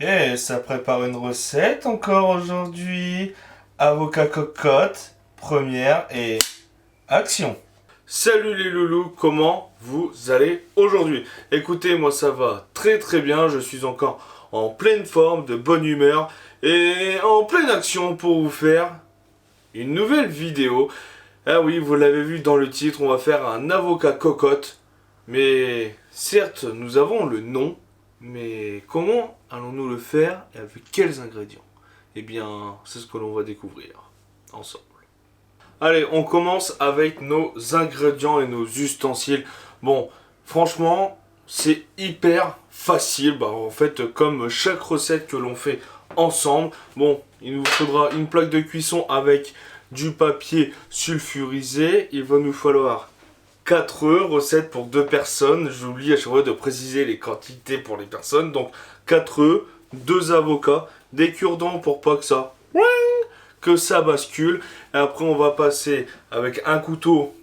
Et ça prépare une recette encore aujourd'hui. Avocat cocotte, première et action. Salut les loulous, comment vous allez aujourd'hui? Écoutez, moi ça va très très bien, je suis encore en pleine forme, de bonne humeur et en pleine action pour vous faire une nouvelle vidéo. Ah oui, vous l'avez vu dans le titre, on va faire un avocat cocotte. Mais certes, nous avons le nom, mais comment allons-nous le faire et avec quels ingrédients? Eh bien, c'est ce que l'on va découvrir ensemble. Allez, on commence avec nos ingrédients et nos ustensiles. Bon, franchement, c'est hyper facile. En fait, comme chaque recette que l'on fait ensemble, bon, il nous faudra une plaque de cuisson avec du papier sulfurisé. Il va nous falloir 4 œufs, recette pour 2 personnes. J'oublie à chaque fois de préciser les quantités pour les personnes. Donc 4 œufs, 2 avocats, des cure-dents pour pas que ça bascule. Et après on va passer avec un couteau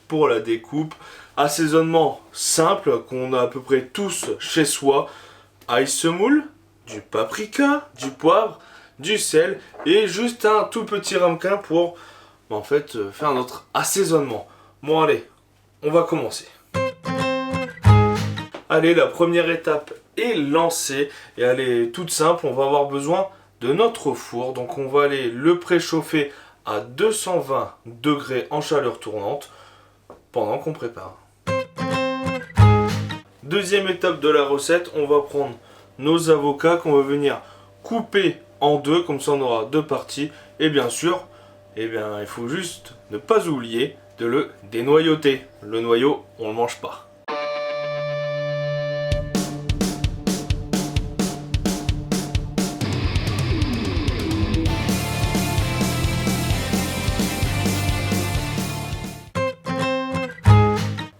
pour la découpe. Assaisonnement simple qu'on a à peu près tous chez soi. Ail semoule, du paprika, du poivre, du sel et juste un tout petit ramequin pour faire notre assaisonnement. Bon allez, on va commencer. Allez, la première étape est lancée et elle est toute simple. On va avoir besoin de notre four. Donc on va aller le préchauffer à 220 degrés en chaleur tournante pendant qu'on prépare. Deuxième étape de la recette, on va prendre nos avocats qu'on va venir couper en deux, comme ça on aura deux parties. Et bien sûr, il faut juste ne pas oublier de le dénoyauter. Le noyau, on le mange pas.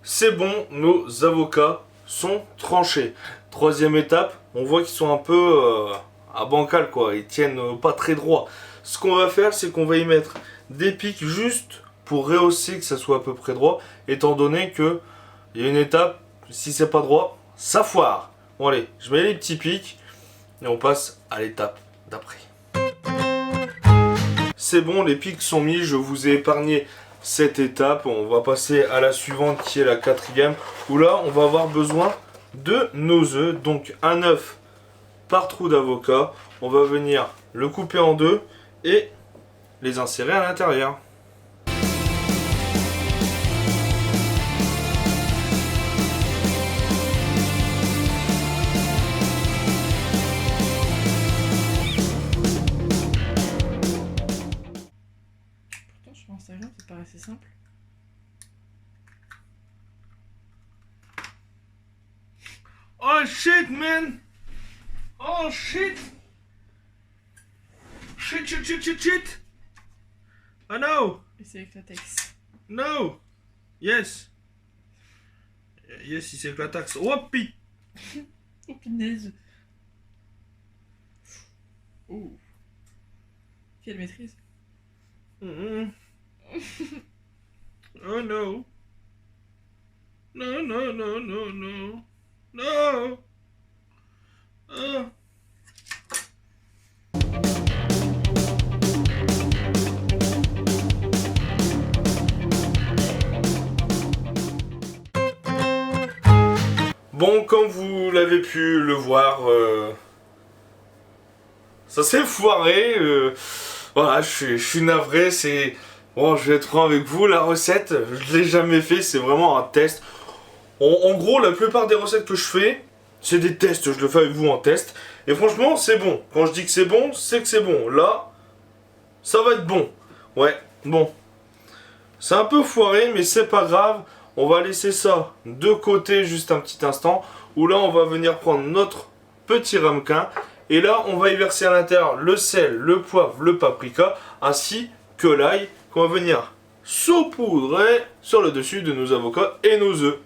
C'est bon, nos avocats sont tranchés. Troisième étape, on voit qu'ils sont un peu à bancal quoi, ils tiennent pas très droit. Ce qu'on va faire, c'est qu'on va y mettre des pics juste pour rehausser que ça soit à peu près droit, étant donné que il y a une étape, si c'est pas droit, ça foire. Bon allez, je mets les petits pics et on passe à l'étape d'après. C'est bon, les pics sont mis, je vous ai épargné cette étape. On va passer à la suivante qui est la quatrième, où là on va avoir besoin de nos œufs. Donc un œuf par trou d'avocat, on va venir le couper en deux et les insérer à l'intérieur. Pourtant, sur Instagram, ça paraissait simple. Oh shit man! Oh shit! Shit! Oh no! Et c'est avec la latex. No! Yes! Yes, si c'est avec la taxe. Oh pi! Oh punaise. Oh. Quelle maîtrise. Oh no! No, no, no, no, no! No! Ah. Bon, comme vous l'avez pu le voir, ça s'est foiré. Voilà, je suis navré. C'est bon, je vais être franc avec vous. La recette, je l'ai jamais fait. C'est vraiment un test. En gros, la plupart des recettes que je fais, c'est des tests. Je le fais avec vous en test. Et franchement, c'est bon. Quand je dis que c'est bon, c'est que c'est bon. Là, ça va être bon. Ouais, bon. C'est un peu foiré, mais c'est pas grave. On va laisser ça de côté juste un petit instant. Où là, on va venir prendre notre petit ramequin. Et là, on va y verser à l'intérieur le sel, le poivre, le paprika, ainsi que l'ail qu'on va venir saupoudrer sur le dessus de nos avocats et nos œufs.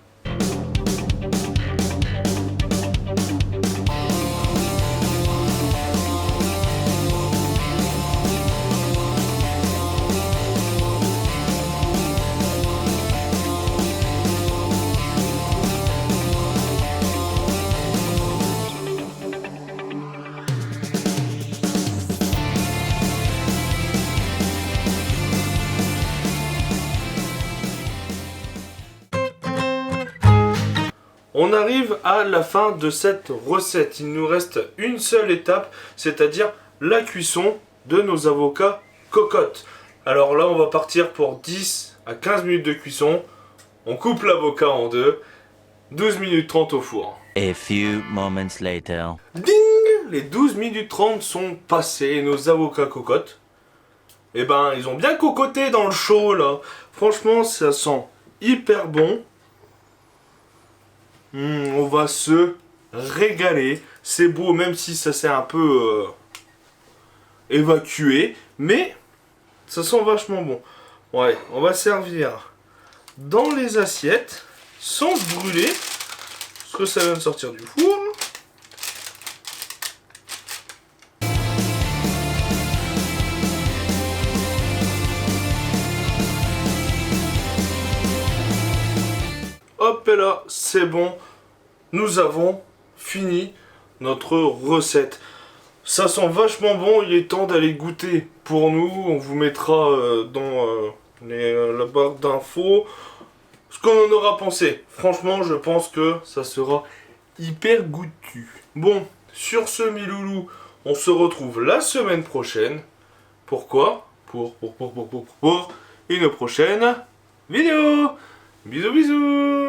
On arrive à la fin de cette recette. Il nous reste une seule étape, c'est-à-dire la cuisson de nos avocats cocottes. Alors là, on va partir pour 10 à 15 minutes de cuisson. On coupe l'avocat en deux. 12 minutes 30 au four. A few moments later. Ding! Les 12 minutes 30 sont passées et nos avocats cocottes, eh ben, ils ont bien cocoté dans le chaud là. Franchement, ça sent hyper bon. On va se régaler. C'est beau, même si ça s'est un peu évacué. Mais ça sent vachement bon. Ouais, on va servir dans les assiettes sans se brûler. Parce que ça vient de sortir du four. Hop et là, c'est bon. Nous avons fini notre recette. Ça sent vachement bon, il est temps d'aller goûter pour nous. On vous mettra dans la barre d'infos ce qu'on en aura pensé. Franchement, je pense que ça sera hyper goûtu. Bon, sur ce, mes loulous, on se retrouve la semaine prochaine. Pourquoi? Pour une prochaine vidéo. Bisous, bisous.